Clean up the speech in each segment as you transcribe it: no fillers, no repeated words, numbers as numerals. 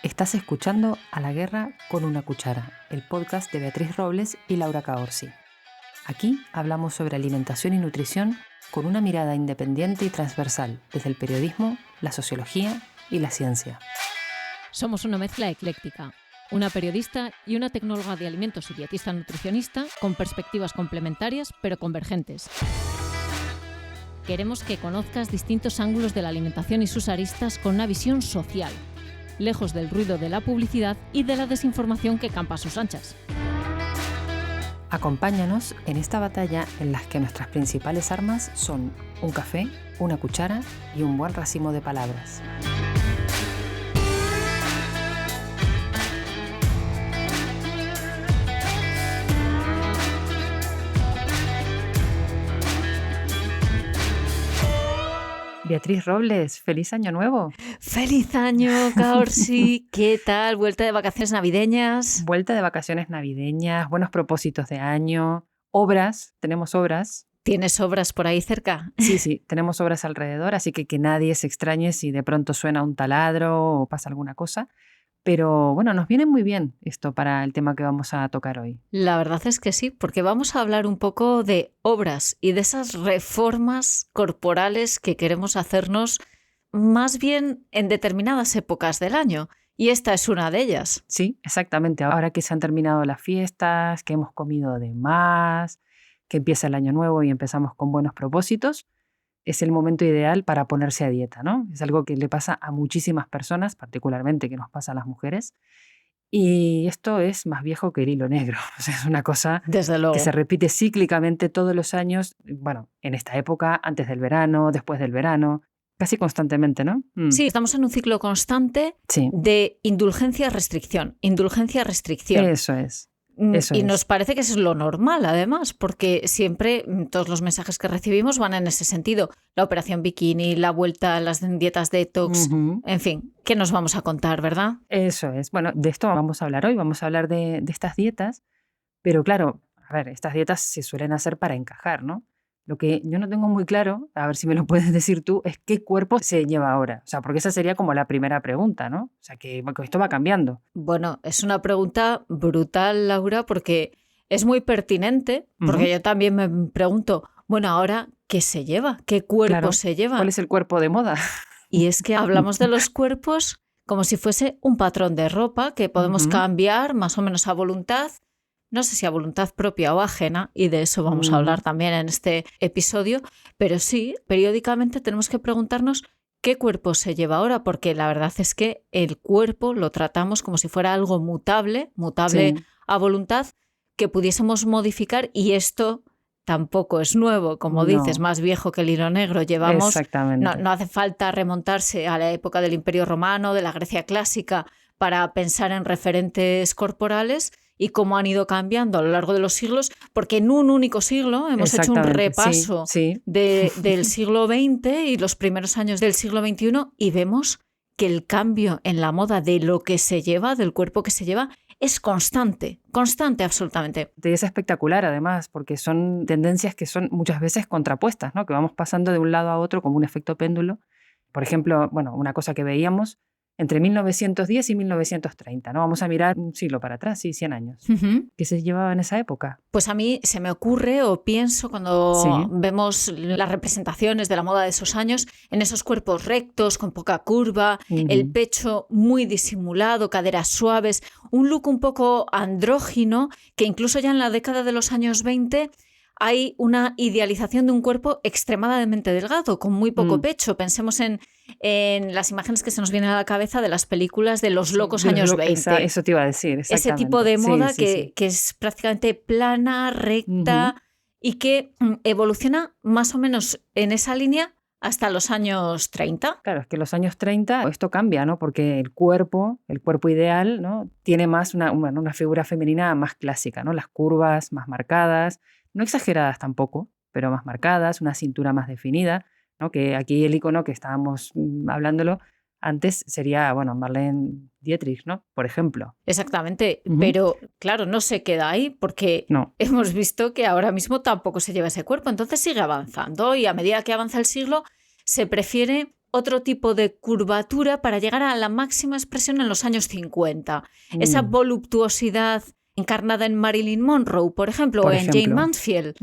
Estás escuchando A la Guerra con una Cuchara, el podcast de Beatriz Robles y Laura Caorsi. Aquí hablamos sobre alimentación y nutrición con una mirada independiente y transversal desde el periodismo, la sociología y la ciencia. Somos una mezcla ecléctica, una periodista y una tecnóloga de alimentos y dietista nutricionista con perspectivas complementarias pero convergentes. Queremos que conozcas distintos ángulos de la alimentación y sus aristas con una visión social, lejos del ruido de la publicidad y de la desinformación que campa a sus anchas. Acompáñanos en esta batalla en la que nuestras principales armas son un café, una cuchara y un buen racimo de palabras. Beatriz Robles, ¡feliz año nuevo! ¡Feliz año, Caorsi! ¿Qué tal? ¿Vuelta de vacaciones navideñas? Vuelta de vacaciones navideñas, buenos propósitos de año, obras, tenemos obras. ¿Tienes obras por ahí cerca? Sí, tenemos obras alrededor, así que nadie se extrañe si de pronto suena un taladro o pasa alguna cosa. Pero bueno, nos viene muy bien esto para el tema que vamos a tocar hoy. La verdad es que sí, porque vamos a hablar un poco de obras y de esas reformas corporales que queremos hacernos más bien en determinadas épocas del año. Y esta es una de ellas. Sí, exactamente. Ahora que se han terminado las fiestas, que hemos comido de más, que empieza el año nuevo y empezamos con buenos propósitos, es el momento ideal para ponerse a dieta, ¿no? Es algo que le pasa a muchísimas personas, particularmente que nos pasa a las mujeres. Y esto es más viejo que el hilo negro. O sea, es una cosa Desde luego. que se repite cíclicamente todos los años, bueno, en esta época, antes del verano, después del verano, casi constantemente, ¿no? Sí, estamos en un ciclo constante de indulgencia-restricción, indulgencia-restricción. Eso es. Y nos parece que eso es lo normal, además, porque siempre todos los mensajes que recibimos van en ese sentido. La operación bikini, la vuelta a las dietas detox, en fin, ¿qué nos vamos a contar, verdad? Eso es. Bueno, de esto vamos a hablar hoy, vamos a hablar de estas dietas, pero claro, a ver, estas dietas se suelen hacer para encajar, ¿no? Lo que yo no tengo muy claro, a ver si me lo puedes decir tú, es qué cuerpo se lleva ahora. O sea, porque esa sería como la primera pregunta, ¿no? O sea, que esto va cambiando. Bueno, es una pregunta brutal, Laura, porque es muy pertinente, porque yo también me pregunto, bueno, ahora, ¿qué se lleva? ¿Qué cuerpo se lleva? ¿Cuál es el cuerpo de moda? Y es que hablamos de los cuerpos como si fuese un patrón de ropa que podemos cambiar más o menos a voluntad. No sé si a voluntad propia o ajena, y de eso vamos a hablar también en este episodio, pero sí, periódicamente tenemos que preguntarnos qué cuerpo se lleva ahora, porque la verdad es que el cuerpo lo tratamos como si fuera algo mutable a voluntad, que pudiésemos modificar, y esto tampoco es nuevo, como dices, más viejo que el hilo negro. Llevamos, no hace falta remontarse a la época del Imperio Romano, de la Grecia clásica, para pensar en referentes corporales y cómo han ido cambiando a lo largo de los siglos, porque en un único siglo hemos hecho un repaso del siglo XX y los primeros años del siglo XXI, y vemos que el cambio en la moda de lo que se lleva, del cuerpo que se lleva, es constante absolutamente. Y es espectacular además, porque son tendencias que son muchas veces contrapuestas, ¿no? Que vamos pasando de un lado a otro como un efecto péndulo. Por ejemplo, bueno, una cosa que veíamos entre 1910 y 1930, ¿no? Vamos a mirar un siglo para atrás, 100 años. ¿Qué se llevaba en esa época? Pues a mí se me ocurre o pienso cuando vemos las representaciones de la moda de esos años, en esos cuerpos rectos, con poca curva, el pecho muy disimulado, caderas suaves, un look un poco andrógino, que incluso ya en la década de los años 20 hay una idealización de un cuerpo extremadamente delgado, con muy poco pecho. Pensemos en las imágenes que se nos vienen a la cabeza de las películas de los locos años 20. Eso te iba a decir, exactamente. Ese tipo de moda que es prácticamente plana, recta, y que evoluciona más o menos en esa línea hasta los años 30. Claro, es que los años 30 esto cambia, ¿no? Porque el cuerpo ideal, ¿no? Tiene más una figura femenina más clásica, ¿no? Las curvas más marcadas, no exageradas tampoco, pero más marcadas, una cintura más definida, ¿no? Que aquí el icono que estábamos hablándolo antes sería, bueno, Marlene Dietrich, ¿no? Por ejemplo. Exactamente, pero claro, no se queda ahí porque hemos visto que ahora mismo tampoco se lleva ese cuerpo, entonces sigue avanzando, y a medida que avanza el siglo se prefiere otro tipo de curvatura para llegar a la máxima expresión en los años 50. Esa voluptuosidad encarnada en Marilyn Monroe, por ejemplo, o en Jane Mansfield.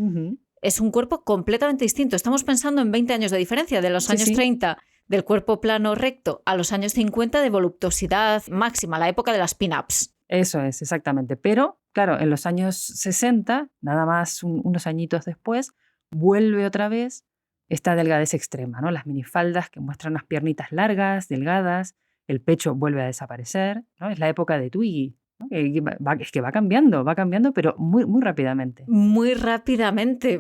Es un cuerpo completamente distinto. Estamos pensando en 20 años de diferencia, de los años 30 del cuerpo plano recto a los años 50 de voluptuosidad máxima, la época de las pin-ups. Eso es, exactamente. Pero, claro, en los años 60, nada más unos añitos después, vuelve otra vez esta delgadez extrema, ¿no? Las minifaldas que muestran unas piernitas largas, delgadas, el pecho vuelve a desaparecer, ¿no? Es la época de Twiggy, ¿no? Es que va cambiando, pero muy, muy rápidamente. Muy rápidamente,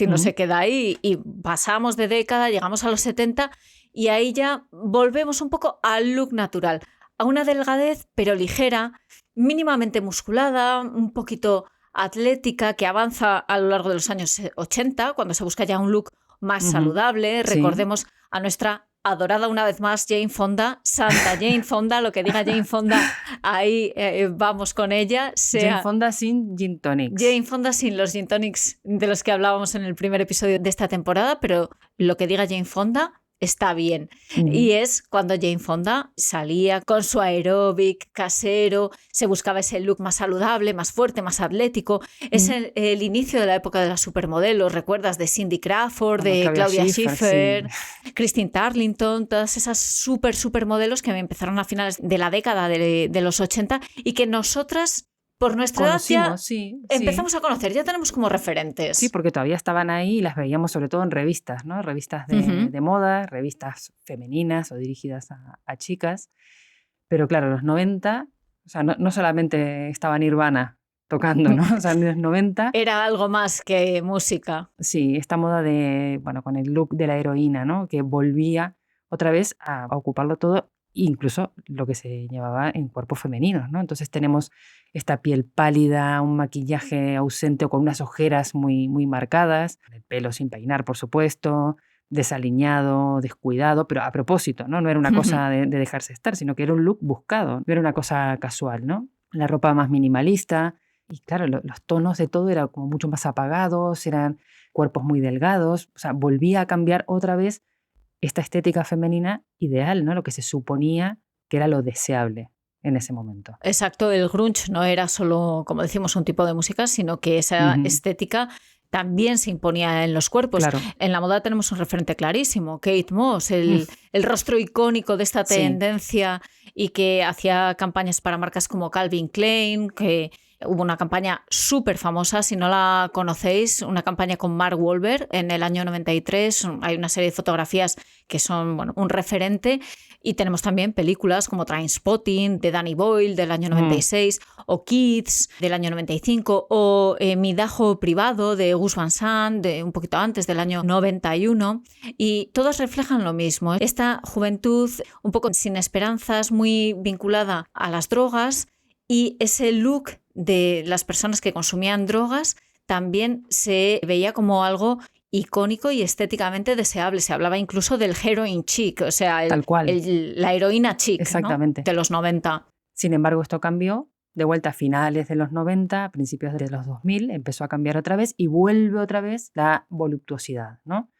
y no se queda ahí. Y pasamos de década, llegamos a los 70 y ahí ya volvemos un poco al look natural, a una delgadez pero ligera, mínimamente musculada, un poquito atlética, que avanza a lo largo de los años 80, cuando se busca ya un look más saludable. Recordemos a nuestra adorada una vez más Jane Fonda, Santa Jane Fonda, lo que diga Jane Fonda, ahí vamos con ella. Jane Fonda sin gin tonics. Jane Fonda sin los gin tonics de los que hablábamos en el primer episodio de esta temporada, pero lo que diga Jane Fonda está bien. Y es cuando Jane Fonda salía con su aeróbic casero, se buscaba ese look más saludable, más fuerte, más atlético. Es el inicio de la época de las supermodelos. ¿Recuerdas? De Cindy Crawford, de Claudia Schiffer, Christine Turlington, todas esas supermodelos que empezaron a finales de la década de los 80 y que nosotras, por nuestra edad, ya empezamos a conocer, ya tenemos como referentes. Sí, porque todavía estaban ahí y las veíamos sobre todo en revistas, ¿no? Revistas de moda, revistas femeninas o dirigidas a chicas. Pero claro, los 90, o sea, no solamente estaba Nirvana tocando, ¿no? O sea, en los 90... Era algo más que música. Sí, esta moda con el look de la heroína, ¿no? Que volvía otra vez a ocuparlo todo, incluso lo que se llevaba en cuerpos femeninos, ¿no? Entonces tenemos esta piel pálida, un maquillaje ausente o con unas ojeras muy, muy marcadas, el pelo sin peinar, por supuesto, desaliñado, descuidado, pero a propósito, ¿no? No era una cosa de dejarse estar, sino que era un look buscado, no era una cosa casual, ¿no? La ropa más minimalista y claro, los tonos de todo eran como mucho más apagados, eran cuerpos muy delgados, o sea, volvía a cambiar otra vez esta estética femenina ideal, ¿no? Lo que se suponía que era lo deseable en ese momento. Exacto, el grunge no era solo, como decimos, un tipo de música, sino que esa estética también se imponía en los cuerpos. Claro. En la moda tenemos un referente clarísimo, Kate Moss, el rostro icónico de esta tendencia y que hacía campañas para marcas como Calvin Klein, que hubo una campaña súper famosa, si no la conocéis, una campaña con Mark Wahlberg en el año 93. Hay una serie de fotografías que son un referente. Y tenemos también películas como Trainspotting de Danny Boyle del año 96 o Kids del año 95 o Mi Dajo Privado de Gus Van Sant de un poquito antes del año 91 y todas reflejan lo mismo. Esta juventud un poco sin esperanzas, muy vinculada a las drogas y ese look de las personas que consumían drogas también se veía como algo icónico y estéticamente deseable. Se hablaba incluso del heroin chic, o sea, tal cual. La heroína chic, exactamente, ¿no? De los 90. Sin embargo, esto cambió de vuelta a finales de los 90, a principios de los 2000, empezó a cambiar otra vez y vuelve otra vez la voluptuosidad, ¿no?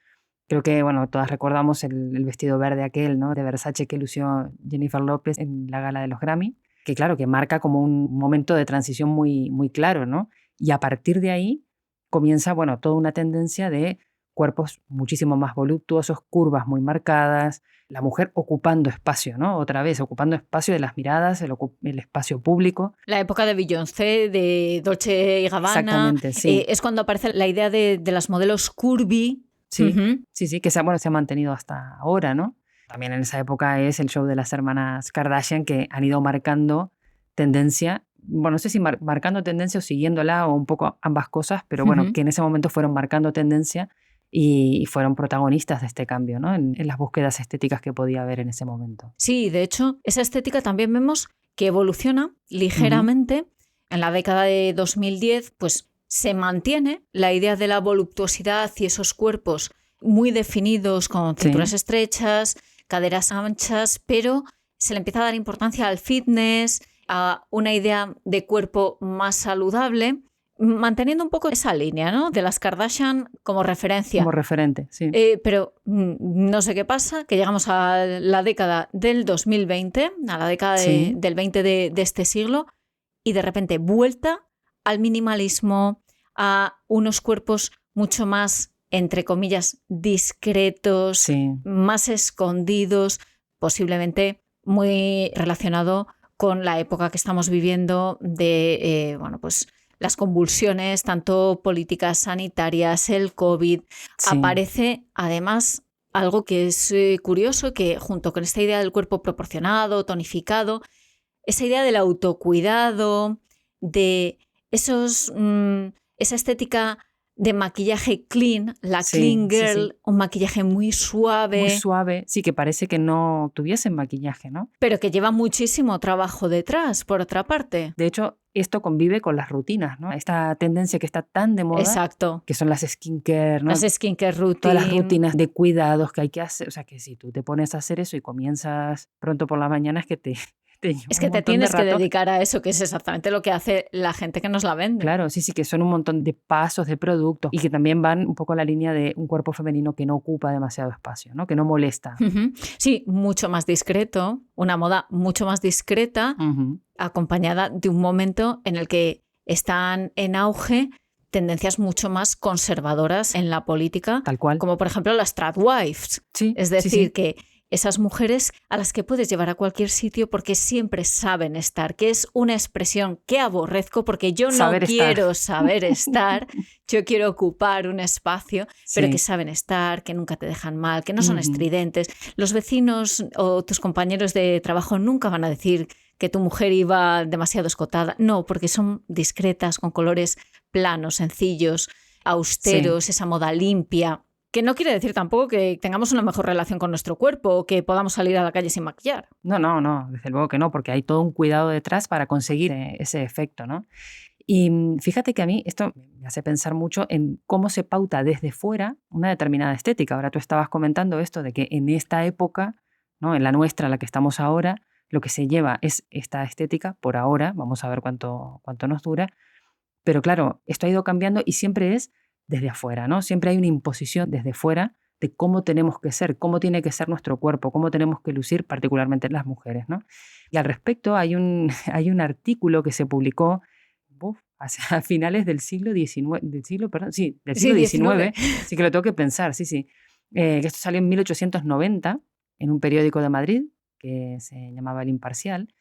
Creo que, bueno, todas recordamos el vestido verde aquel, ¿no? De Versace que lució Jennifer López en la gala de los Grammy, que claro, que marca como un momento de transición muy, muy claro, ¿no? Y a partir de ahí comienza, bueno, toda una tendencia de cuerpos muchísimo más voluptuosos, curvas muy marcadas, la mujer ocupando espacio, ¿no? Otra vez, ocupando espacio de las miradas, el espacio público. La época de Beyoncé, de Dolce & Gabbana. Exactamente, sí. Es cuando aparece la idea de las modelos curvy. Sí, sí, que se ha mantenido hasta ahora, ¿no? También en esa época es el show de las hermanas Kardashian que han ido marcando tendencia. Bueno, no sé si marcando tendencia o siguiéndola o un poco ambas cosas, pero bueno, que en ese momento fueron marcando tendencia y fueron protagonistas de este cambio, ¿no? En las búsquedas estéticas que podía haber en ese momento. Sí, de hecho, esa estética también vemos que evoluciona ligeramente. En la década de 2010, pues se mantiene la idea de la voluptuosidad y esos cuerpos muy definidos con cinturas estrechas, caderas anchas, pero se le empieza a dar importancia al fitness, a una idea de cuerpo más saludable, manteniendo un poco esa línea, ¿no? De las Kardashian como referencia. Como referente, sí. Pero no sé qué pasa, que llegamos a la década del 2020, a la década Sí. del 20 de este siglo, y de repente vuelta al minimalismo, a unos cuerpos mucho más, entre comillas, discretos, Sí. más escondidos, posiblemente muy relacionado con la época que estamos viviendo de, pues las convulsiones, tanto políticas sanitarias, el COVID. Sí. Aparece además algo que es curioso, que junto con esta idea del cuerpo proporcionado, tonificado, esa idea del autocuidado, de esa estética de maquillaje clean, la Sí, clean sí, girl, sí. un maquillaje muy suave. Muy suave, sí, que parece que no tuviesen maquillaje, ¿no? Pero que lleva muchísimo trabajo detrás, por otra parte. De hecho, esto convive con las rutinas, ¿no? Esta tendencia que está tan de moda, Exacto. que son las skincare, ¿no? Las skincare routine. Todas las rutinas de cuidados que hay que hacer. O sea, que si tú te pones a hacer eso y comienzas pronto por la mañana, es que te lleva Es un que te montón de tienes que rato. dedicar a eso, que es exactamente lo que hace la gente que nos la vende. Claro, sí, sí, que son un montón de pasos, de productos y que también van un poco a la línea de un cuerpo femenino que no ocupa demasiado espacio, ¿no? Que no molesta. Sí, mucho más discreto, una moda mucho más discreta, acompañada de un momento en el que están en auge tendencias mucho más conservadoras en la política, Tal cual. como por ejemplo las tradwives. Sí, Es sí, decir, sí. que esas mujeres a las que puedes llevar a cualquier sitio porque siempre saben estar, que es una expresión que aborrezco porque yo no Saber estar. quiero saber estar, yo quiero ocupar un espacio, pero Sí. que saben estar, que nunca te dejan mal, que no son Ujú. estridentes. Los vecinos o tus compañeros de trabajo nunca van a decir que tu mujer iba demasiado escotada. No, porque son discretas, con colores planos, sencillos, austeros, esa moda limpia. Que no quiere decir tampoco que tengamos una mejor relación con nuestro cuerpo o que podamos salir a la calle sin maquillar. No, desde luego que no, porque hay todo un cuidado detrás para conseguir ese efecto, ¿no? Y fíjate que a mí esto me hace pensar mucho en cómo se pauta desde fuera una determinada estética. Ahora tú estabas comentando esto de que en esta época, ¿no? En la nuestra, la que estamos ahora, lo que se lleva es esta estética por ahora, vamos a ver cuánto nos dura, pero claro, esto ha ido cambiando y siempre es desde afuera, ¿no? Siempre hay una imposición desde fuera de cómo tenemos que ser, cómo tiene que ser nuestro cuerpo, cómo tenemos que lucir, particularmente las mujeres, ¿no? Y al respecto hay un artículo que se publicó a finales del siglo XIX, del siglo XIX, sí que lo tengo que pensar, sí. Que esto salió en 1890 en un periódico de Madrid que se llamaba El Imparcial,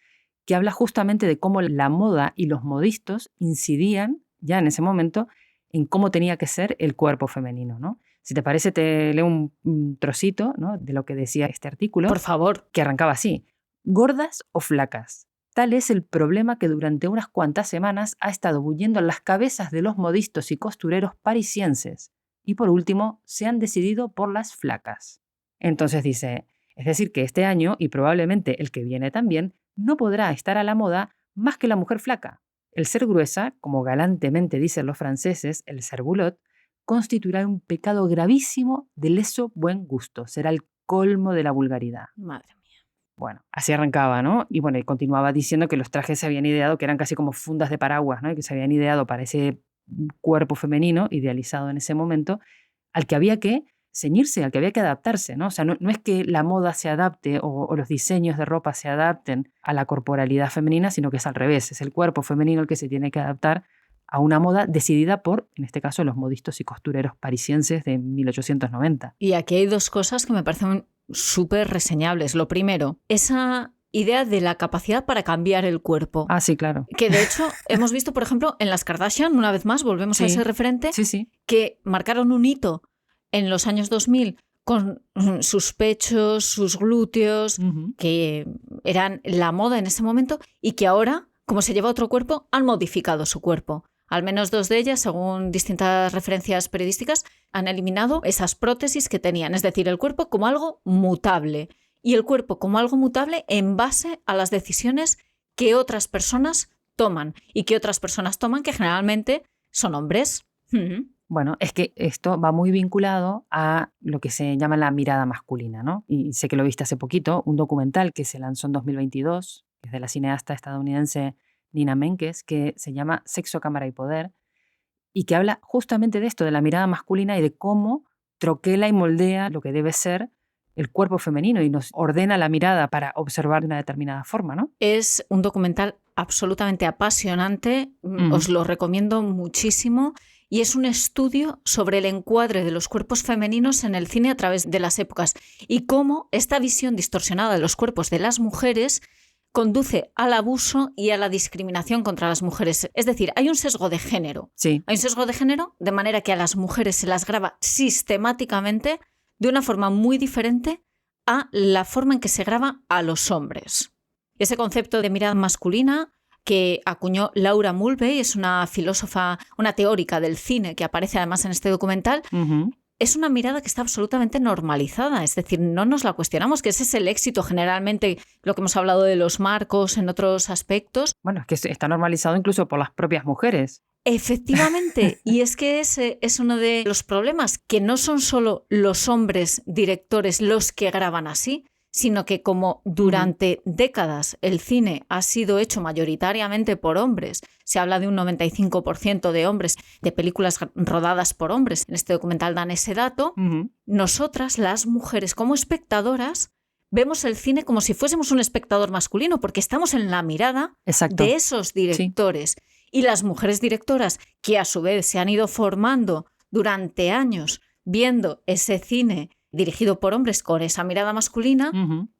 que habla justamente de cómo la moda y los modistos incidían ya en ese momento en cómo tenía que ser el cuerpo femenino, ¿no? Si te parece, te leo un trocito, ¿no? De lo que decía este artículo. Por favor. Que arrancaba así: gordas o flacas. Tal es el problema que durante unas cuantas semanas ha estado bulliendo en las cabezas de los modistos y costureros parisienses. Y por último, se han decidido por las flacas. Entonces dice, es decir, que este año, y probablemente el que viene también, no podrá estar a la moda más que la mujer flaca. El ser gruesa, como galantemente dicen los franceses, el ser boulot, constituirá un pecado gravísimo de leso buen gusto. Será el colmo de la vulgaridad. Madre mía. Bueno, así arrancaba, ¿no? Y bueno, y continuaba diciendo que los trajes se habían ideado, que eran casi como fundas de paraguas, ¿no? Y que se habían ideado para ese cuerpo femenino, idealizado en ese momento, al que había que ceñirse, al que había que adaptarse, ¿no? O sea, no es que la moda se adapte o los diseños de ropa se adapten a la corporalidad femenina, sino que es al revés, es el cuerpo femenino el que se tiene que adaptar a una moda decidida por, en este caso, los modistos y costureros parisienses de 1890. Y aquí hay dos cosas que me parecen súper reseñables. Lo primero, esa idea de la capacidad para cambiar el cuerpo. Ah, sí, claro. Que de hecho hemos visto, por ejemplo, en las Kardashian, una vez más, volvemos a ese referente, sí. que marcaron un hito en los años 2000 con sus pechos, sus glúteos, que eran la moda en ese momento y que ahora, como se lleva otro cuerpo, han modificado su cuerpo. Al menos dos de ellas, según distintas referencias periodísticas, han eliminado esas prótesis que tenían, es decir, el cuerpo como algo mutable y el cuerpo como algo mutable en base a las decisiones que otras personas toman y que otras personas toman que generalmente son hombres. Bueno, es que esto va muy vinculado a lo que se llama la mirada masculina, ¿no? Y sé que lo viste hace poquito, un documental que se lanzó en 2022, que es de la cineasta estadounidense Nina Menkes, que se llama Sexo, Cámara y Poder, y que habla justamente de esto, de la mirada masculina y de cómo troquela y moldea lo que debe ser el cuerpo femenino y nos ordena la mirada para observar de una determinada forma, ¿no? Es un documental absolutamente apasionante, os lo recomiendo muchísimo, y es un estudio sobre el encuadre de los cuerpos femeninos en el cine a través de las épocas y cómo esta visión distorsionada de los cuerpos de las mujeres conduce al abuso y a la discriminación contra las mujeres. Es decir, hay un sesgo de género. Sí. Hay un sesgo de género de manera que a las mujeres se las graba sistemáticamente de una forma muy diferente a la forma en que se graba a los hombres. Ese concepto de mirada masculina que acuñó Laura Mulvey, es una filósofa, una teórica del cine que aparece además en este documental, es una mirada que está absolutamente normalizada, es decir, no nos la cuestionamos, que ese es el éxito generalmente, lo que hemos hablado de los marcos en otros aspectos. Bueno, es que está normalizado incluso por las propias mujeres. Efectivamente, y es que ese es uno de los problemas, que no son solo los hombres directores los que graban así, sino que como durante décadas el cine ha sido hecho mayoritariamente por hombres, se habla de un 95% de hombres, de películas rodadas por hombres, en este documental dan ese dato, nosotras, las mujeres como espectadoras, vemos el cine como si fuésemos un espectador masculino, porque estamos en la mirada de esos directores. Sí. Y las mujeres directoras, que a su vez se han ido formando durante años viendo ese cine dirigido por hombres con esa mirada masculina,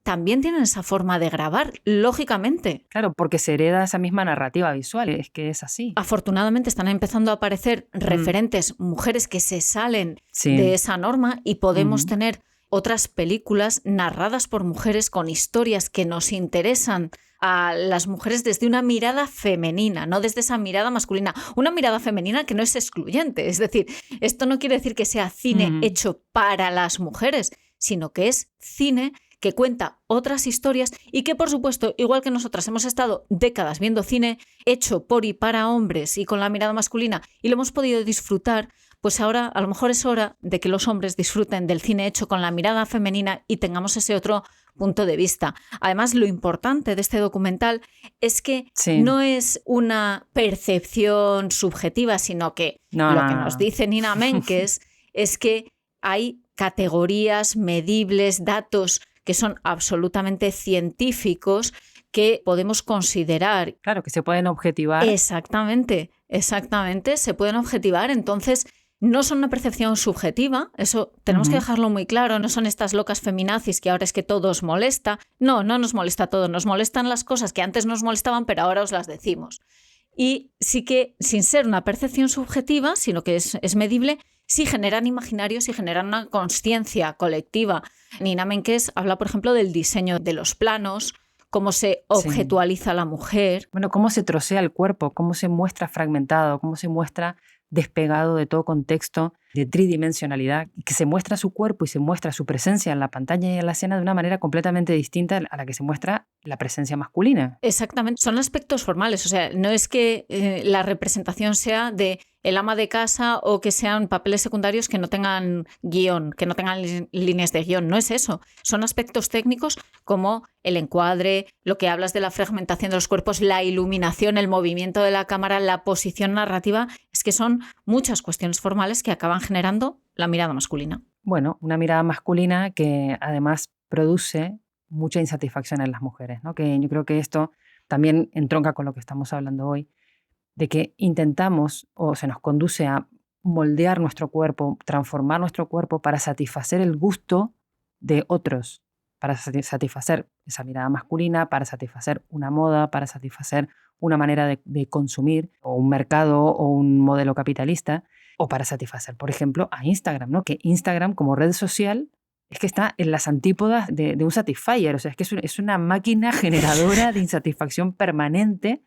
también tienen esa forma de grabar, lógicamente. Claro, porque se hereda esa misma narrativa visual, es que es así. Afortunadamente están empezando a aparecer referentes, mujeres que se salen de esa norma y podemos tener otras películas narradas por mujeres con historias que nos interesan a las mujeres desde una mirada femenina, no desde esa mirada masculina. Una mirada femenina que no es excluyente. Es decir, esto no quiere decir que sea cine hecho para las mujeres, sino que es cine que cuenta otras historias y que, por supuesto, igual que nosotras hemos estado décadas viendo cine hecho por y para hombres y con la mirada masculina y lo hemos podido disfrutar, pues ahora a lo mejor es hora de que los hombres disfruten del cine hecho con la mirada femenina y tengamos ese otro punto de vista. Además, lo importante de este documental es que no es una percepción subjetiva, sino que lo que nos dice Nina Menkes es que hay categorías medibles, datos que son absolutamente científicos que podemos considerar. Claro, que se pueden objetivar. Exactamente, se pueden objetivar. Entonces, no son una percepción subjetiva, eso tenemos que dejarlo muy claro, no son estas locas feminazis que ahora es que todo os molesta. No nos molesta todo, nos molestan las cosas que antes nos molestaban, pero ahora os las decimos. Y sí que, sin ser una percepción subjetiva, sino que es medible, sí generan imaginarios y generan una consciencia colectiva. Nina Menkes habla, por ejemplo, del diseño de los planos, cómo se objetualiza la mujer. Bueno, cómo se trocea el cuerpo, cómo se muestra fragmentado, cómo se muestra despegado de todo contexto de tridimensionalidad, que se muestra su cuerpo y se muestra su presencia en la pantalla y en la escena de una manera completamente distinta a la que se muestra la presencia masculina. Exactamente, son aspectos formales, o sea, no es que la representación sea de el ama de casa o que sean papeles secundarios que no tengan guión, que no tengan líneas de guión, no es eso. Son aspectos técnicos como el encuadre, lo que hablas de la fragmentación de los cuerpos, la iluminación, el movimiento de la cámara, la posición narrativa, es que son muchas cuestiones formales que acaban generando la mirada masculina. Bueno, una mirada masculina que además produce mucha insatisfacción en las mujeres, ¿no? Que yo creo que esto también entronca con lo que estamos hablando hoy, de que intentamos o se nos conduce a moldear nuestro cuerpo, transformar nuestro cuerpo para satisfacer el gusto de otros, para satisfacer esa mirada masculina, para satisfacer una moda, para satisfacer una manera de consumir o un mercado o un modelo capitalista, o para satisfacer, por ejemplo, a Instagram, ¿no? Que Instagram como red social es que está en las antípodas de un Satisfyer, o sea, es que es una máquina generadora de insatisfacción permanente,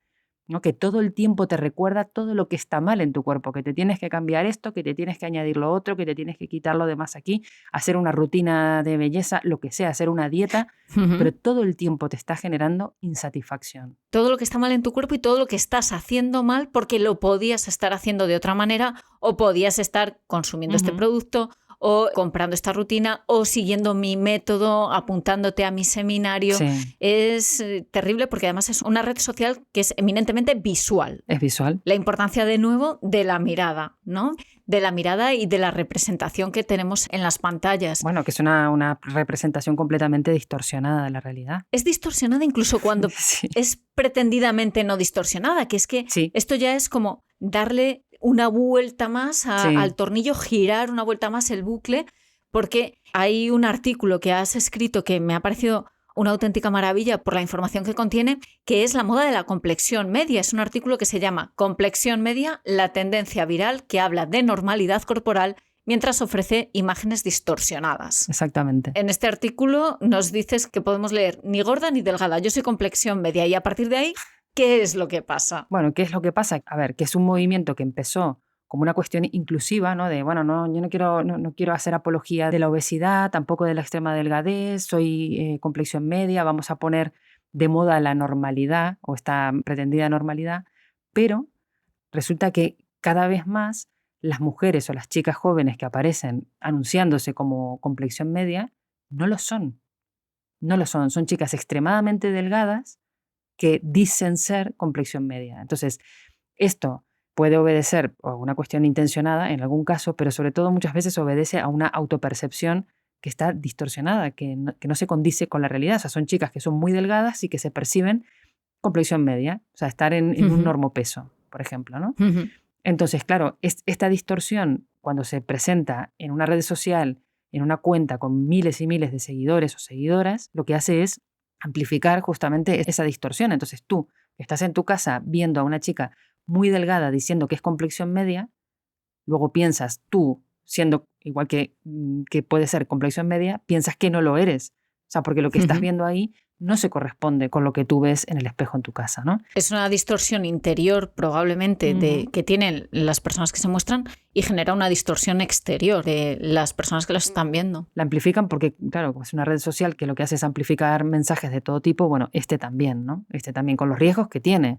¿no? Que todo el tiempo te recuerda todo lo que está mal en tu cuerpo, que te tienes que cambiar esto, que te tienes que añadir lo otro, que te tienes que quitar lo demás aquí, hacer una rutina de belleza, lo que sea, hacer una dieta, pero todo el tiempo te está generando insatisfacción. Todo lo que está mal en tu cuerpo y todo lo que estás haciendo mal porque lo podías estar haciendo de otra manera o podías estar consumiendo este producto o comprando esta rutina o siguiendo mi método, apuntándote a mi seminario. Sí. Es terrible porque además es una red social que es eminentemente visual. Es visual. La importancia de nuevo de la mirada, ¿no? De la mirada y de la representación que tenemos en las pantallas. Bueno, que es una representación completamente distorsionada de la realidad. Es distorsionada incluso cuando Sí. es pretendidamente no distorsionada, que es que Sí. esto ya es como darle una vuelta más Sí. al tornillo, girar una vuelta más el bucle, porque hay un artículo que has escrito que me ha parecido una auténtica maravilla por la información que contiene, que es la moda de la complexión media. Es un artículo que se llama Complexión media, la tendencia viral que habla de normalidad corporal mientras ofrece imágenes distorsionadas. Exactamente. En este artículo nos dices que podemos leer ni gorda ni delgada, yo soy complexión media, y a partir de ahí, ¿qué es lo que pasa? Bueno, ¿qué es lo que pasa? A ver, que es un movimiento que empezó como una cuestión inclusiva, ¿no? De, bueno, no, yo no quiero hacer apología de la obesidad, tampoco de la extrema delgadez, soy complexión media, vamos a poner de moda la normalidad o esta pretendida normalidad, pero resulta que cada vez más las mujeres o las chicas jóvenes que aparecen anunciándose como complexión media no lo son. No lo son. Son chicas extremadamente delgadas que dicen ser complexión media. Entonces, esto puede obedecer a una cuestión intencionada en algún caso, pero sobre todo muchas veces obedece a una autopercepción que está distorsionada, que no se condice con la realidad. O sea, son chicas que son muy delgadas y que se perciben complexión media, o sea, estar en un normopeso, por ejemplo, ¿no? Entonces, claro, esta distorsión, cuando se presenta en una red social, en una cuenta con miles y miles de seguidores o seguidoras, lo que hace es amplificar justamente esa distorsión. Entonces tú, que estás en tu casa viendo a una chica muy delgada diciendo que es complexión media, luego piensas tú, siendo igual que puede ser complexión media, piensas que no lo eres. O sea, porque lo que estás viendo ahí no se corresponde con lo que tú ves en el espejo en tu casa, ¿no? Es una distorsión interior probablemente que tienen las personas que se muestran y genera una distorsión exterior de las personas que las están viendo. La amplifican porque, claro, como es una red social que lo que hace es amplificar mensajes de todo tipo, bueno, también, ¿no? También, con los riesgos que tiene,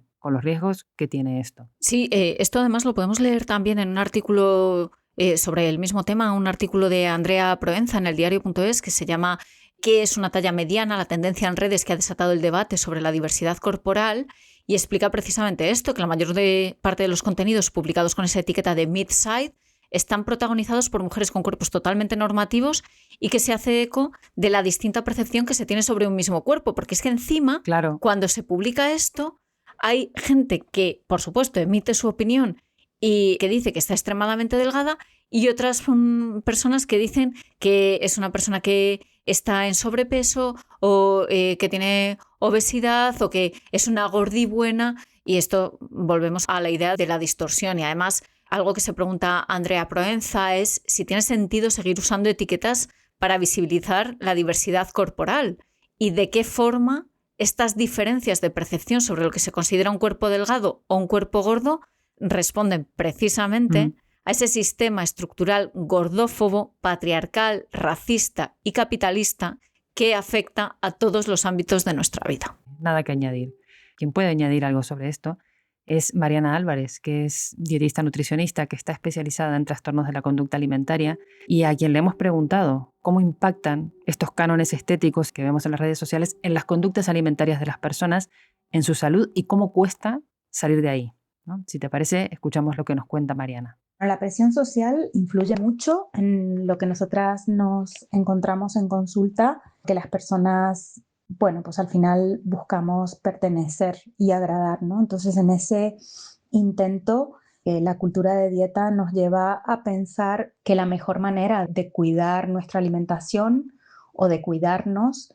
esto. Sí, esto además lo podemos leer también en un artículo sobre el mismo tema, un artículo de Andrea Proenza en el diario.es que se llama ¿Qué es una talla mediana? La tendencia en redes que ha desatado el debate sobre la diversidad corporal, y explica precisamente esto, que la mayor parte de los contenidos publicados con esa etiqueta de mid-side están protagonizados por mujeres con cuerpos totalmente normativos y que se hace eco de la distinta percepción que se tiene sobre un mismo cuerpo, porque es que encima, claro, cuando se publica esto, hay gente que, por supuesto, emite su opinión y que dice que está extremadamente delgada, y otras personas que dicen que es una persona que está en sobrepeso o que tiene obesidad o que es una gordibuena, y esto volvemos a la idea de la distorsión. Y además, algo que se pregunta Andrea Proenza es si tiene sentido seguir usando etiquetas para visibilizar la diversidad corporal y de qué forma estas diferencias de percepción sobre lo que se considera un cuerpo delgado o un cuerpo gordo responden precisamente a ese sistema estructural gordófobo, patriarcal, racista y capitalista que afecta a todos los ámbitos de nuestra vida. Nada que añadir. Quien puede añadir algo sobre esto es Mariana Álvarez, que es dietista nutricionista, que está especializada en trastornos de la conducta alimentaria y a quien le hemos preguntado cómo impactan estos cánones estéticos que vemos en las redes sociales en las conductas alimentarias de las personas, en su salud y cómo cuesta salir de ahí, ¿no? Si te parece, escuchamos lo que nos cuenta Mariana. La presión social influye mucho en lo que nosotras nos encontramos en consulta, que las personas, bueno, pues al final buscamos pertenecer y agradar, ¿no? Entonces, en ese intento, la cultura de dieta nos lleva a pensar que la mejor manera de cuidar nuestra alimentación o de cuidarnos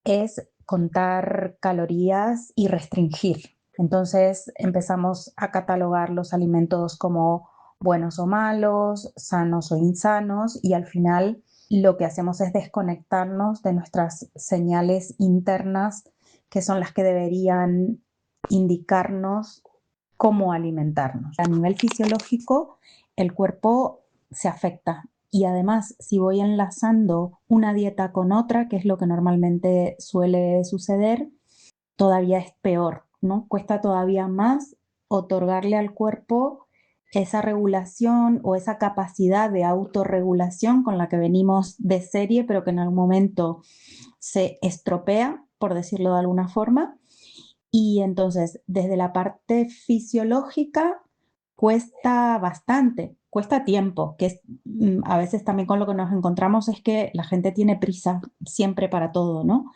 es contar calorías y restringir. Entonces, empezamos a catalogar los alimentos como buenos o malos, sanos o insanos, y al final lo que hacemos es desconectarnos de nuestras señales internas, que son las que deberían indicarnos cómo alimentarnos. A nivel fisiológico, el cuerpo se afecta, y además, si voy enlazando una dieta con otra, que es lo que normalmente suele suceder, todavía es peor, ¿no? Cuesta todavía más otorgarle al cuerpo esa regulación o esa capacidad de autorregulación con la que venimos de serie, pero que en algún momento se estropea, por decirlo de alguna forma. Y entonces, desde la parte fisiológica, cuesta bastante, cuesta tiempo, que es, a veces también con lo que nos encontramos es que la gente tiene prisa siempre para todo, ¿no?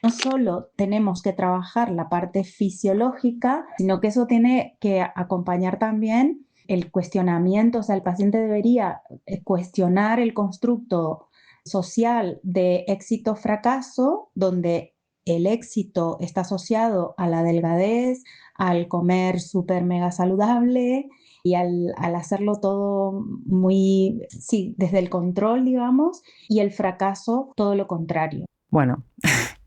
No solo tenemos que trabajar la parte fisiológica, sino que eso tiene que acompañar también el cuestionamiento, o sea, el paciente debería cuestionar el constructo social de éxito-fracaso, donde el éxito está asociado a la delgadez, al comer súper mega saludable y al hacerlo todo muy, sí, desde el control, digamos, y el fracaso todo lo contrario. Bueno,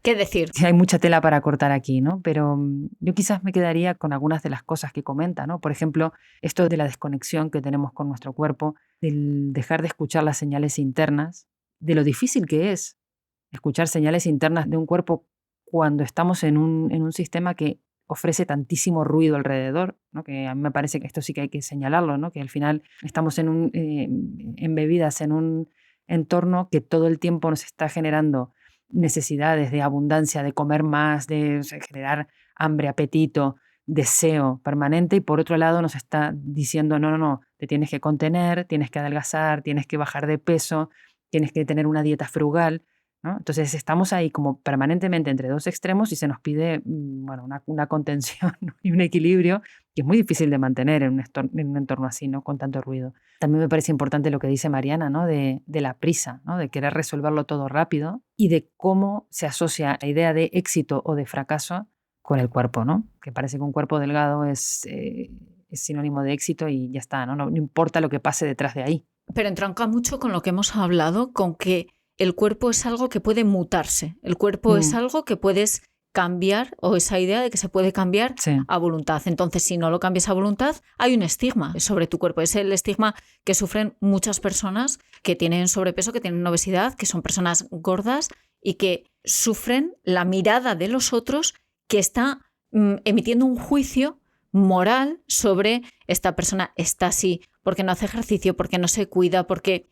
¿qué decir? hay mucha tela para cortar aquí, ¿no? Pero yo quizás me quedaría con algunas de las cosas que comenta, ¿no? Por ejemplo, esto de la desconexión que tenemos con nuestro cuerpo, del dejar de escuchar las señales internas, de lo difícil que es escuchar señales internas de un cuerpo cuando estamos en un sistema que ofrece tantísimo ruido alrededor, ¿no? Que a mí me parece que esto sí que hay que señalarlo, ¿no? Que al final estamos embebidas en un entorno que todo el tiempo nos está generando necesidades de abundancia, de comer más, de generar hambre, apetito, deseo permanente, y por otro lado nos está diciendo, no, te tienes que contener, tienes que adelgazar, tienes que bajar de peso, tienes que tener una dieta frugal, ¿no? Entonces estamos ahí como permanentemente entre dos extremos y se nos pide bueno, una contención, ¿no? Y un equilibrio que es muy difícil de mantener en un entorno así, ¿no? Con tanto ruido. También me parece importante lo que dice Mariana, ¿no? De la prisa, ¿no? De querer resolverlo todo rápido y de cómo se asocia la idea de éxito o de fracaso con el cuerpo, ¿no? Que parece que un cuerpo delgado es sinónimo de éxito y ya está, ¿no? No importa lo que pase detrás de ahí. Pero entronca mucho con lo que hemos hablado, con que el cuerpo es algo que puede mutarse. El cuerpo es algo que puedes cambiar, o esa idea de que se puede cambiar a voluntad. Entonces, si no lo cambias a voluntad, hay un estigma sobre tu cuerpo. Es el estigma que sufren muchas personas que tienen sobrepeso, que tienen obesidad, que son personas gordas y que sufren la mirada de los otros que está emitiendo un juicio moral sobre esta persona. Está así porque no hace ejercicio, porque no se cuida, porque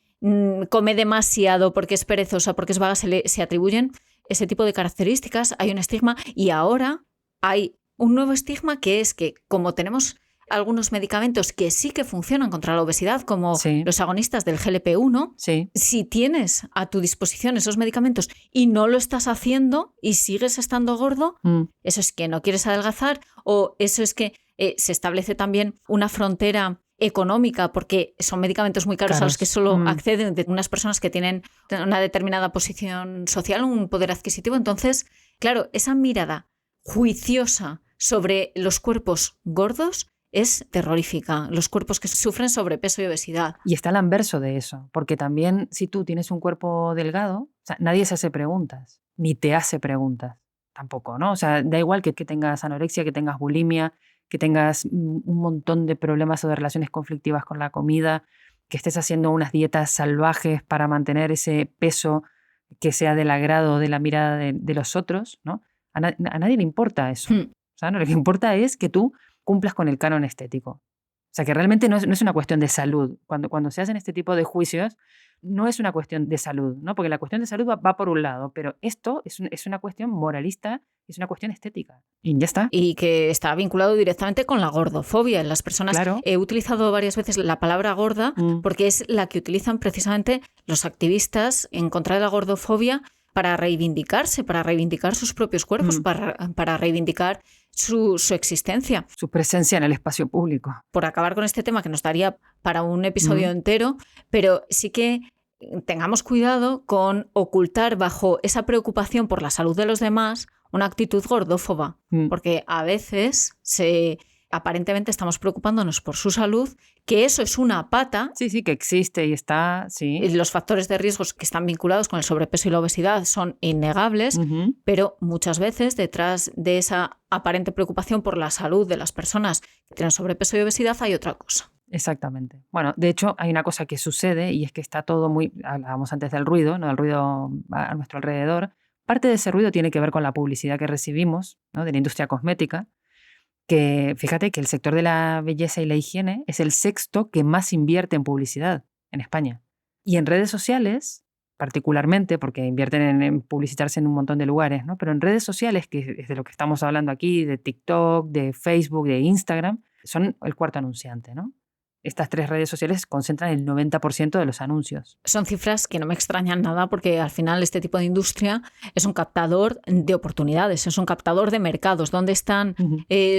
come demasiado, porque es perezosa, porque es vaga. Se atribuyen ese tipo de características. Hay un estigma y ahora hay un nuevo estigma, que es que como tenemos algunos medicamentos que sí que funcionan contra la obesidad, como los agonistas del GLP-1, si tienes a tu disposición esos medicamentos y no lo estás haciendo y sigues estando gordo, eso es que no quieres adelgazar, o eso es que se establece también una frontera económica, porque son medicamentos muy caros a los que solo acceden de unas personas que tienen una determinada posición social, un poder adquisitivo. Entonces, claro, esa mirada juiciosa sobre los cuerpos gordos es terrorífica, los cuerpos que sufren sobrepeso y obesidad. Y está el anverso de eso, porque también si tú tienes un cuerpo delgado, o sea, nadie se hace preguntas, ni te hace preguntas tampoco, ¿no? O sea, da igual que tengas anorexia, que tengas bulimia, que tengas un montón de problemas o de relaciones conflictivas con la comida, que estés haciendo unas dietas salvajes para mantener ese peso que sea del agrado de la mirada de los otros, ¿no? A nadie le importa eso. O sea, no, lo que importa es que tú cumplas con el canon estético. O sea, que realmente no es una cuestión de salud. Cuando se hacen este tipo de juicios, no es una cuestión de salud, ¿no? Porque la cuestión de salud va por un lado, pero esto es una cuestión moralista, es una cuestión estética. Y ya está. Y que está vinculado directamente con la gordofobia. En las personas, he utilizado varias veces la palabra gorda porque es la que utilizan precisamente los activistas en contra de la gordofobia para reivindicarse, para reivindicar sus propios cuerpos, para reivindicar su existencia. Su presencia en el espacio público. Por acabar con este tema, que nos daría para un episodio entero, pero sí que tengamos cuidado con ocultar bajo esa preocupación por la salud de los demás una actitud gordófoba, porque a veces aparentemente estamos preocupándonos por su salud, que eso es una pata. Sí, que existe y está, sí. Los factores de riesgos que están vinculados con el sobrepeso y la obesidad son innegables, pero muchas veces detrás de esa aparente preocupación por la salud de las personas que tienen sobrepeso y obesidad hay otra cosa. Exactamente. Bueno, de hecho hay una cosa que sucede y es que está todo hablábamos antes del ruido, ¿no? Del ruido a nuestro alrededor. Parte de ese ruido tiene que ver con la publicidad que recibimos, ¿no? De la industria cosmética, que fíjate que el sector de la belleza y la higiene es el sexto que más invierte en publicidad en España. Y en redes sociales, particularmente, porque invierten en publicitarse en un montón de lugares, ¿no? Pero en redes sociales, que es de lo que estamos hablando aquí, de TikTok, de Facebook, de Instagram, son el cuarto anunciante, ¿no? Estas 3 redes sociales concentran el 90% de los anuncios. Son cifras que no me extrañan nada porque al final este tipo de industria es un captador de oportunidades, es un captador de mercados. ¿Dónde están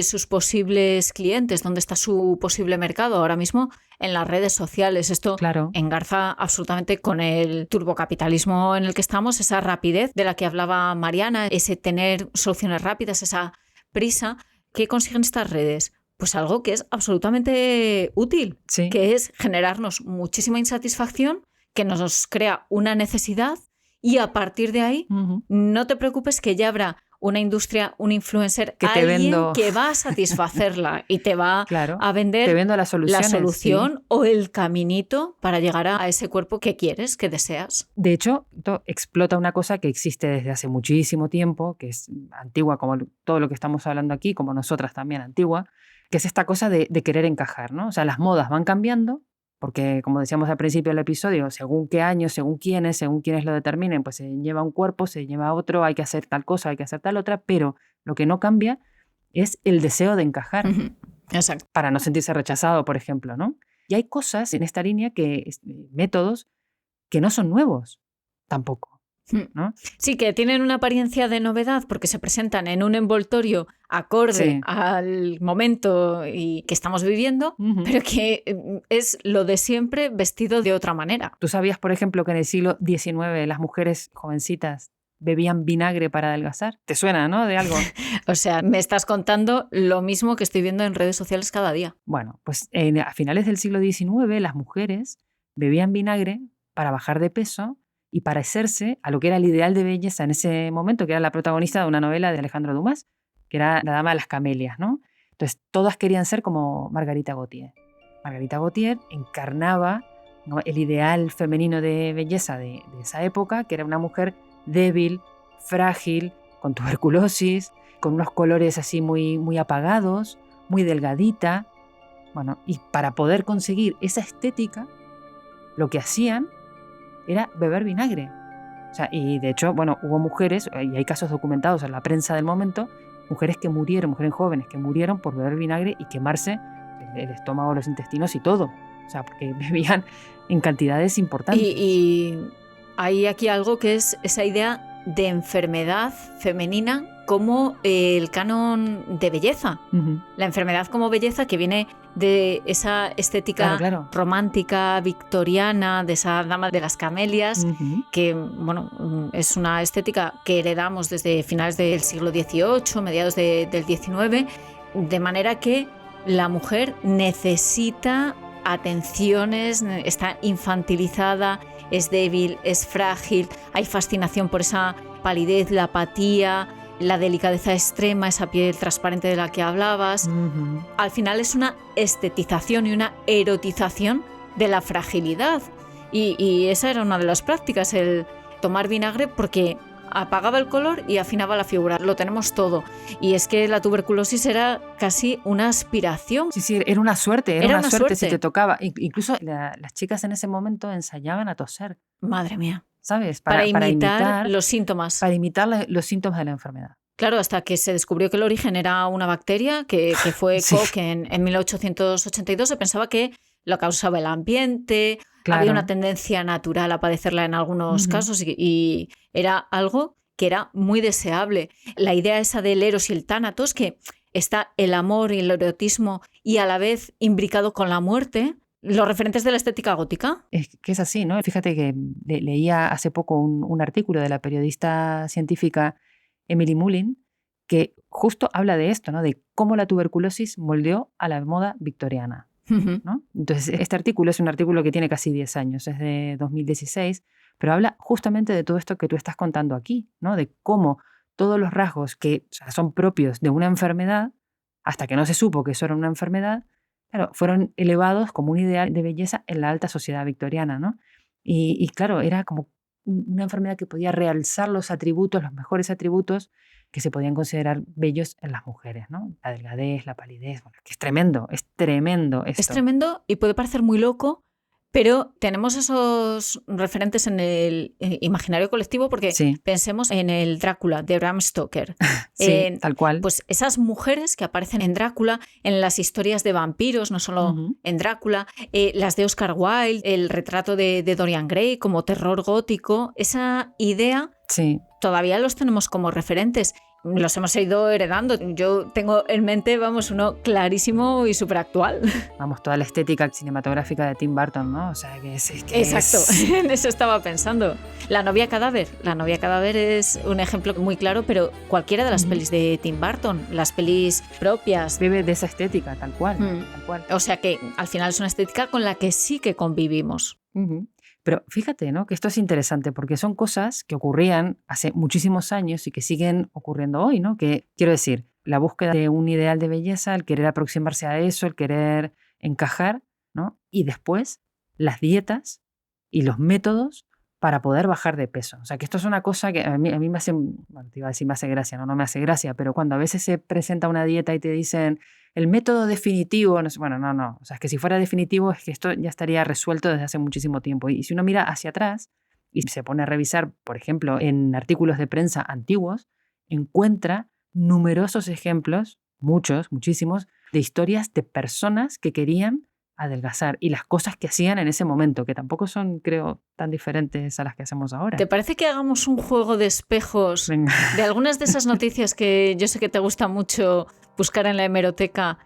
sus posibles clientes? ¿Dónde está su posible mercado? Ahora mismo en las redes sociales. Esto engarza absolutamente con el turbocapitalismo en el que estamos, esa rapidez de la que hablaba Mariana, ese tener soluciones rápidas, esa prisa. ¿Qué consiguen estas redes? Pues algo que es absolutamente útil, que es generarnos muchísima insatisfacción, que nos crea una necesidad y a partir de ahí no te preocupes que ya habrá una industria, un influencer, que alguien que va a satisfacerla y te va a vender la solución o el caminito para llegar a ese cuerpo que quieres, que deseas. De hecho, explota una cosa que existe desde hace muchísimo tiempo, que es antigua como todo lo que estamos hablando aquí, como nosotras también antigua, que es esta cosa de querer encajar, ¿no? O sea, las modas van cambiando, porque como decíamos al principio del episodio, según qué año, según quienes lo determinen, pues se lleva un cuerpo, se lleva otro, hay que hacer tal cosa, hay que hacer tal otra, pero lo que no cambia es el deseo de encajar. Exacto. Para no sentirse rechazado, por ejemplo, ¿no? Y hay cosas en esta línea, métodos, que no son nuevos tampoco, ¿no? Sí, que tienen una apariencia de novedad porque se presentan en un envoltorio acorde al momento y que estamos viviendo, pero que es lo de siempre vestido de otra manera. ¿Tú sabías, por ejemplo, que en el siglo XIX las mujeres jovencitas bebían vinagre para adelgazar? ¿Te suena, no? De algo. O sea, me estás contando lo mismo que estoy viendo en redes sociales cada día. Bueno, pues a finales del siglo XIX las mujeres bebían vinagre para bajar de peso y parecerse a lo que era el ideal de belleza en ese momento, que era la protagonista de una novela de Alejandro Dumas, que era La dama de las camelias, ¿no? Entonces, todas querían ser como Margarita Gautier. Margarita Gautier encarnaba, ¿no?, el ideal femenino de belleza de esa época, que era una mujer débil, frágil, con tuberculosis, con unos colores así muy, muy apagados, muy delgadita. Bueno, y para poder conseguir esa estética, lo que hacían era beber vinagre. O sea, y de hecho, bueno, hubo mujeres, y hay casos documentados en la prensa del momento, mujeres jóvenes que murieron por beber vinagre y quemarse el estómago, los intestinos y todo. O sea, porque bebían en cantidades importantes. Y hay aquí algo que es esa idea de enfermedad femenina como el canon de belleza. La enfermedad como belleza que viene de esa estética romántica, victoriana, de esa dama de las camelias, que bueno, es una estética que heredamos desde finales del siglo XVIII, mediados del XIX, de manera que la mujer necesita atenciones, está infantilizada, es débil, es frágil, hay fascinación por esa palidez, la apatía, la delicadeza extrema, esa piel transparente de la que hablabas. Al final es una estetización y una erotización de la fragilidad. Y esa era una de las prácticas, el tomar vinagre porque apagaba el color y afinaba la figura. Lo tenemos todo. Y es que la tuberculosis era casi una aspiración. Sí, era una suerte. Era una suerte si te tocaba. Incluso las chicas en ese momento ensayaban a toser. Madre mía. ¿Sabes? Para imitar los síntomas. Para imitar los síntomas de la enfermedad. Claro, hasta que se descubrió que el origen era una bacteria, que fue Koch en 1882. Se pensaba que lo causaba el ambiente. Había una tendencia natural a padecerla en algunos casos y era algo que era muy deseable. La idea esa del eros y el tánatos, que está el amor y el erotismo y a la vez imbricado con la muerte. Los referentes de la estética gótica. Es que es así, ¿no? Fíjate que leía hace poco un artículo de la periodista científica Emily Mullin que justo habla de esto, ¿no? De cómo la tuberculosis moldeó a la moda victoriana, ¿no? Entonces, este artículo es un artículo que tiene casi 10 años, es de 2016, pero habla justamente de todo esto que tú estás contando aquí, ¿no? De cómo todos los rasgos que son propios de una enfermedad, hasta que no se supo que eso era una enfermedad, claro, fueron elevados como un ideal de belleza en la alta sociedad victoriana, ¿no? Y claro, era como una enfermedad que podía realzar los atributos, los mejores atributos que se podían considerar bellos en las mujeres, ¿no? La delgadez, la palidez, bueno, que es tremendo esto. Es tremendo y puede parecer muy loco, pero tenemos esos referentes en el imaginario colectivo porque Sí. pensemos en el Drácula de Bram Stoker. Sí, tal cual. Pues esas mujeres que aparecen en Drácula, en las historias de vampiros, no solo en Drácula, las de Oscar Wilde, el retrato de Dorian Gray como terror gótico, esa idea Sí. todavía los tenemos como referentes. Los hemos ido heredando. Yo tengo en mente, uno clarísimo y súper actual. Vamos, toda la estética cinematográfica de Tim Burton, ¿no? O sea, que Exacto, en eso estaba pensando. La novia cadáver. La novia cadáver es un ejemplo muy claro, pero cualquiera de las pelis de Tim Burton, las pelis propias. Bebe de esa estética, tal cual. Tal cual. O sea que al final es una estética con la que sí que convivimos. Pero fíjate, ¿no? Que esto es interesante porque son cosas que ocurrían hace muchísimos años y que siguen ocurriendo hoy, ¿no? Que, quiero decir, la búsqueda de un ideal de belleza, el querer aproximarse a eso, el querer encajar, ¿no? Y después las dietas y los métodos para poder bajar de peso. O sea, que esto es una cosa que a mí me hace, bueno, te iba a decir me hace gracia, no me hace gracia, pero cuando a veces se presenta una dieta y te dicen el método definitivo, no sé, bueno, no. O sea, es que si fuera definitivo es que esto ya estaría resuelto desde hace muchísimo tiempo. Y si uno mira hacia atrás y se pone a revisar, por ejemplo, en artículos de prensa antiguos, encuentra numerosos ejemplos, muchísimos, de historias de personas que querían adelgazar y las cosas que hacían en ese momento, que tampoco son, creo, tan diferentes a las que hacemos ahora. ¿Te parece que hagamos un juego de espejos de algunas de esas noticias que yo sé que te gusta mucho buscar en la hemeroteca,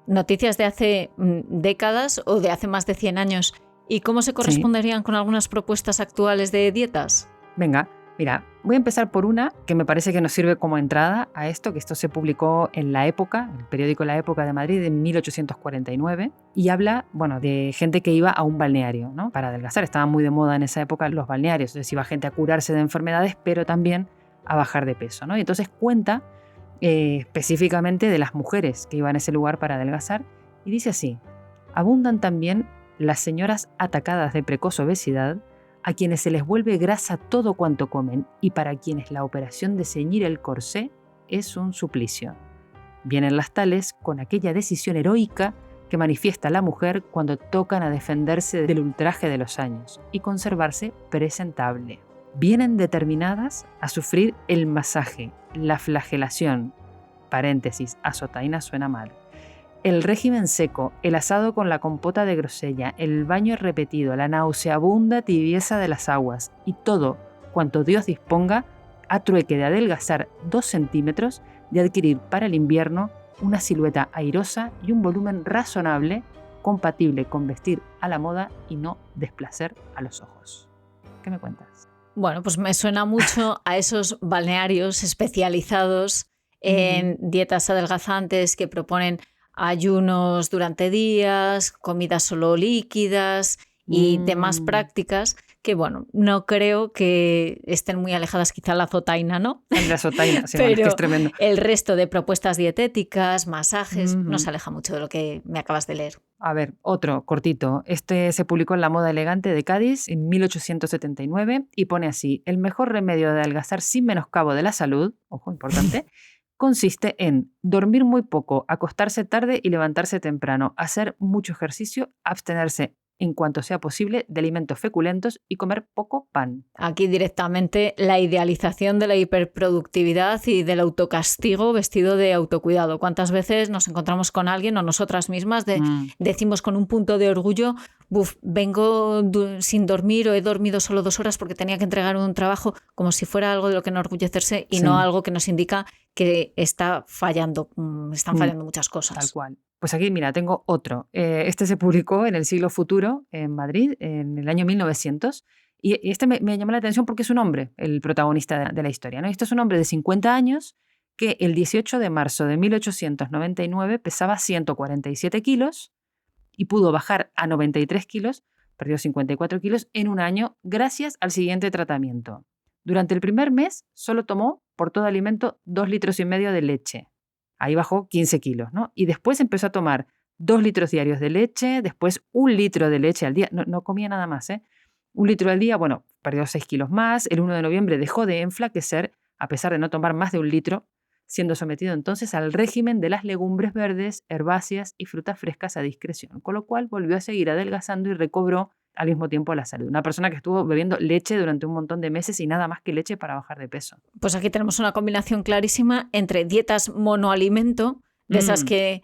noticias de hace décadas o de hace más de 100 años, y cómo se corresponderían con algunas propuestas actuales de dietas? Venga, mira, voy a empezar por una que me parece que nos sirve como entrada a esto, que esto se publicó en La Época, el periódico La Época de Madrid, en 1849, y habla, bueno, de gente que iba a un balneario, ¿no? Para adelgazar. Estaban muy de moda en esa época los balnearios, entonces iba gente a curarse de enfermedades, pero también a bajar de peso, ¿no? Y entonces cuenta específicamente de las mujeres que iban a ese lugar para adelgazar, y dice así: abundan también las señoras atacadas de precoz obesidad, a quienes se les vuelve grasa todo cuanto comen y para quienes la operación de ceñir el corsé es un suplicio. Vienen las tales con aquella decisión heroica que manifiesta la mujer cuando tocan a defenderse del ultraje de los años y conservarse presentable. Vienen determinadas a sufrir el masaje, la flagelación, paréntesis, azotaina suena mal, el régimen seco, el asado con la compota de grosella, el baño repetido, la nauseabunda tibieza de las aguas y todo cuanto Dios disponga a trueque de adelgazar 2 centímetros, de adquirir para el invierno una silueta airosa y un volumen razonable, compatible con vestir a la moda y no desplacer a los ojos. ¿Qué me cuentas? Bueno, pues me suena mucho a esos balnearios especializados en dietas adelgazantes que proponen ayunos durante días, comidas solo líquidas y demás prácticas que, bueno, no creo que estén muy alejadas quizá la azotaina, ¿no? La azotaina, sí, pero bueno, es que es tremendo. El resto de propuestas dietéticas, masajes, no se aleja mucho de lo que me acabas de leer. A ver, otro cortito. Este se publicó en La Moda Elegante de Cádiz en 1879 y pone así: el mejor remedio de adelgazar sin menoscabo de la salud, ojo, importante, consiste en dormir muy poco, acostarse tarde y levantarse temprano, hacer mucho ejercicio, abstenerse en cuanto sea posible de alimentos feculentos y comer poco pan. Aquí directamente la idealización de la hiperproductividad y del autocastigo vestido de autocuidado. ¿Cuántas veces nos encontramos con alguien o nosotras mismas decimos con un punto de orgullo: vengo sin dormir o he dormido solo 2 horas porque tenía que entregar un trabajo, como si fuera algo de lo que enorgullecerse y no algo que nos indica que está fallando, están fallando muchas cosas. Tal cual. Pues aquí, mira, tengo otro. Este se publicó en El Siglo Futuro, en Madrid, en el año 1900. Y este me llamó la atención porque es un hombre, el protagonista de la historia, ¿no? Este es un hombre de 50 años que el 18 de marzo de 1899 pesaba 147 kilos y pudo bajar a 93 kilos, perdió 54 kilos en un año gracias al siguiente tratamiento. Durante el primer mes solo tomó por todo alimento 2,5 litros de leche. Ahí bajó 15 kilos, ¿no? Y después empezó a tomar 2 litros diarios de leche, después 1 litro de leche al día. No comía nada más, ¿eh? 1 litro al día, bueno, perdió 6 kilos más. El 1 de noviembre dejó de enflaquecer, a pesar de no tomar más de 1 litro siendo sometido entonces al régimen de las legumbres verdes, herbáceas y frutas frescas a discreción, con lo cual volvió a seguir adelgazando y recobró al mismo tiempo la salud. Una persona que estuvo bebiendo leche durante un montón de meses y nada más que leche para bajar de peso. Pues aquí tenemos una combinación clarísima entre dietas monoalimento, de esas que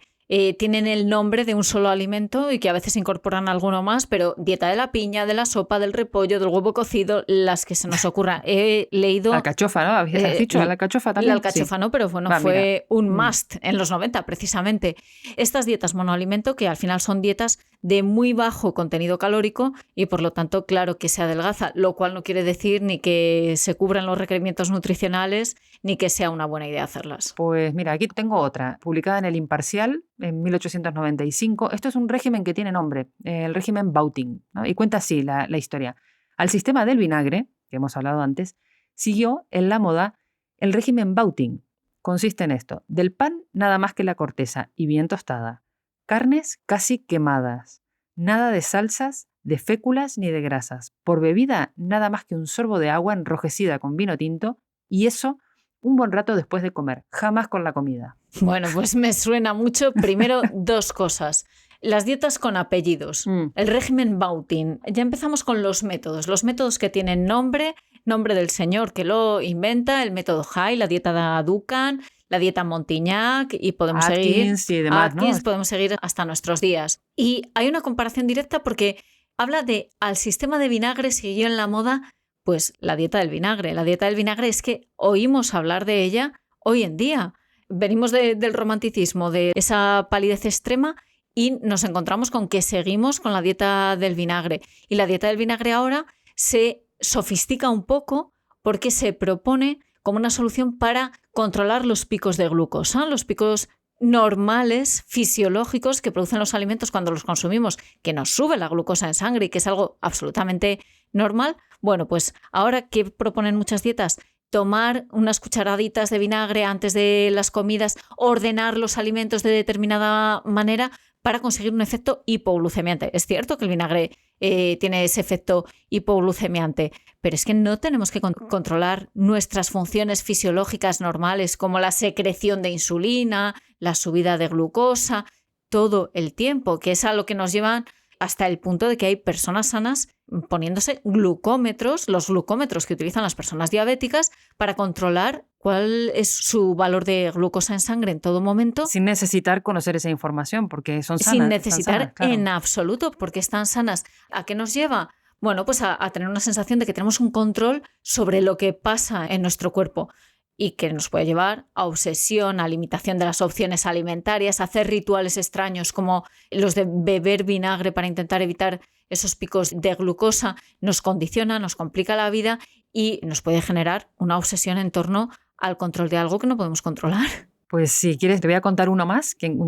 tienen el nombre de un solo alimento y que a veces incorporan alguno más, pero dieta de la piña, de la sopa, del repollo, del huevo cocido, las que se nos ocurran. He leído... La alcachofa, ¿no? ¿Habías dicho la alcachofa también? La alcachofa sí. No, pero bueno, fue un must en los 90 precisamente. Estas dietas monoalimento, que al final son dietas de muy bajo contenido calórico y por lo tanto, claro que se adelgaza, lo cual no quiere decir ni que se cubran los requerimientos nutricionales ni que sea una buena idea hacerlas. Pues mira, aquí tengo otra, publicada en El Imparcial en 1895. Esto es un régimen que tiene nombre, el régimen Bautin, ¿no? Y cuenta así la historia. Al sistema del vinagre, que hemos hablado antes, siguió en la moda el régimen Bautin. Consiste en esto: del pan nada más que la corteza y bien tostada, carnes casi quemadas, nada de salsas, de féculas ni de grasas, por bebida nada más que un sorbo de agua enrojecida con vino tinto, y eso un buen rato después de comer, jamás con la comida. Bueno, pues me suena mucho. Primero, dos cosas. Las dietas con apellidos, el régimen Bautin. Ya empezamos con los métodos que tienen nombre del señor que lo inventa, el método Hay, la dieta de Dukan, la dieta Montignac y podemos Atkins seguir. Y demás, Atkins, ¿no? podemos seguir hasta nuestros días. Y hay una comparación directa porque habla de al sistema de vinagre siguió en la moda pues la dieta del vinagre. La dieta del vinagre es que oímos hablar de ella hoy en día. Venimos del romanticismo, de esa palidez extrema y nos encontramos con que seguimos con la dieta del vinagre. Y la dieta del vinagre ahora se sofistica un poco porque se propone como una solución para controlar los picos de glucosa, los picos normales, fisiológicos que producen los alimentos cuando los consumimos, que nos sube la glucosa en sangre y que es algo absolutamente normal. Bueno, pues ahora, ¿qué proponen muchas dietas? Tomar unas cucharaditas de vinagre antes de las comidas, ordenar los alimentos de determinada manera para conseguir un efecto hipoglucemiante. Es cierto que el vinagre tiene ese efecto hipoglucemiante, pero es que no tenemos que controlar nuestras funciones fisiológicas normales como la secreción de insulina, la subida de glucosa, todo el tiempo, que es a lo que nos llevan hasta el punto de que hay personas sanas poniéndose glucómetros, los glucómetros que utilizan las personas diabéticas para controlar cuál es su valor de glucosa en sangre en todo momento. Sin necesitar conocer esa información, porque son sanas. Sin necesitar sanas, claro. En absoluto, porque están sanas. ¿A qué nos lleva? Bueno, pues a tener una sensación de que tenemos un control sobre lo que pasa en nuestro cuerpo y que nos puede llevar a obsesión, a limitación de las opciones alimentarias, a hacer rituales extraños como los de beber vinagre para intentar evitar esos picos de glucosa. Nos condiciona, nos complica la vida y nos puede generar una obsesión en torno al control de algo que no podemos controlar. Pues si quieres te voy a contar un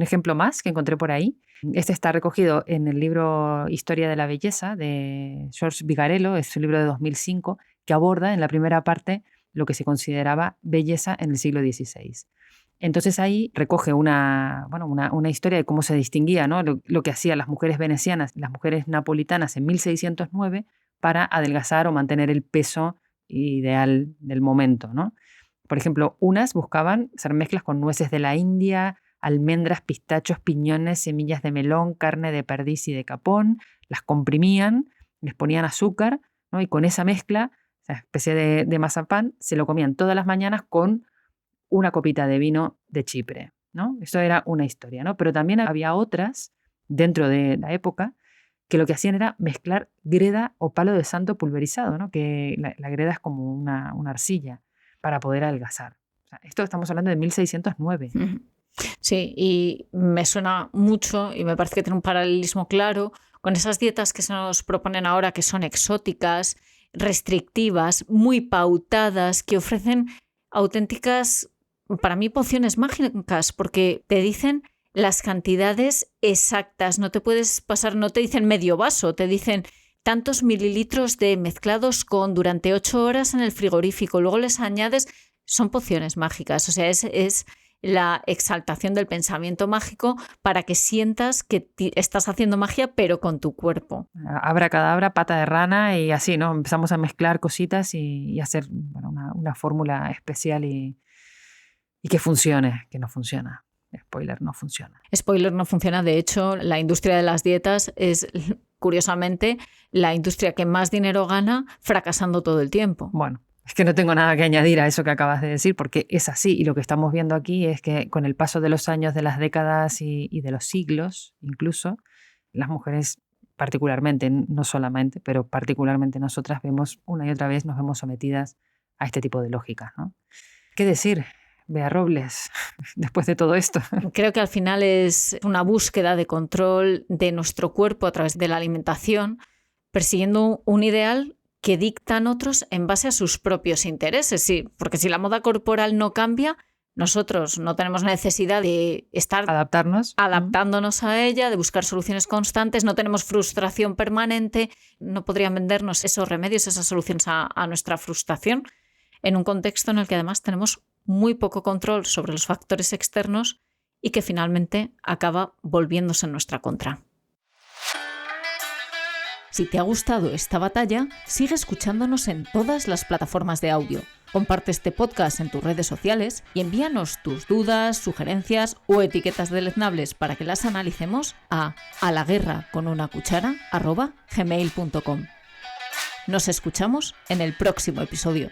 ejemplo más que encontré por ahí. Este está recogido en el libro Historia de la Belleza de George Vigarello, es un libro de 2005 que aborda en la primera parte lo que se consideraba belleza en el siglo XVI. Entonces ahí recoge una historia de cómo se distinguía, ¿no? lo que hacían las mujeres venecianas, las mujeres napolitanas en 1609 para adelgazar o mantener el peso ideal del momento, ¿no? Por ejemplo, unas buscaban hacer mezclas con nueces de la India, almendras, pistachos, piñones, semillas de melón, carne de perdiz y de capón, las comprimían, les ponían azúcar, ¿no? Y con esa mezcla, esa especie de mazapán, se lo comían todas las mañanas con una copita de vino de Chipre, ¿no? Eso era una historia, ¿no? Pero también había otras dentro de la época que lo que hacían era mezclar greda o palo de santo pulverizado, ¿no? Que la greda es como una arcilla para poder adelgazar. O sea, esto estamos hablando de 1609. Sí, y me suena mucho y me parece que tiene un paralelismo claro con esas dietas que se nos proponen ahora, que son exóticas, restrictivas, muy pautadas, que ofrecen auténticas, para mí, pociones mágicas, porque te dicen las cantidades exactas, no te puedes pasar, no te dicen medio vaso, te dicen tantos mililitros de mezclados con durante 8 horas en el frigorífico, luego les añades, son pociones mágicas, o sea, es la exaltación del pensamiento mágico para que sientas que estás haciendo magia, pero con tu cuerpo. Abracadabra, pata de rana y así, ¿no? Empezamos a mezclar cositas y hacer una fórmula especial y y que funcione, que no funciona. Spoiler, no funciona. Spoiler, no funciona. De hecho, la industria de las dietas es, curiosamente, la industria que más dinero gana fracasando todo el tiempo. Bueno, es que no tengo nada que añadir a eso que acabas de decir, porque es así. Y lo que estamos viendo aquí es que con el paso de los años, de las décadas y de los siglos, incluso, las mujeres particularmente, no solamente, pero particularmente nosotras vemos una y otra vez, nos vemos sometidas a este tipo de lógicas, ¿no? ¿Qué decir, Bea Robles, después de todo esto? Creo que al final es una búsqueda de control de nuestro cuerpo a través de la alimentación, persiguiendo un ideal que dictan otros en base a sus propios intereses. Sí, porque si la moda corporal no cambia, nosotros no tenemos necesidad de estar adaptándonos a ella, de buscar soluciones constantes, no tenemos frustración permanente, no podrían vendernos esos remedios, esas soluciones a nuestra frustración, en un contexto en el que además tenemos muy poco control sobre los factores externos y que finalmente acaba volviéndose en nuestra contra. Si te ha gustado esta batalla, sigue escuchándonos en todas las plataformas de audio. Comparte este podcast en tus redes sociales y envíanos tus dudas, sugerencias o etiquetas deleznables para que las analicemos a alaguerraconunacuchara@gmail.com. Nos escuchamos en el próximo episodio.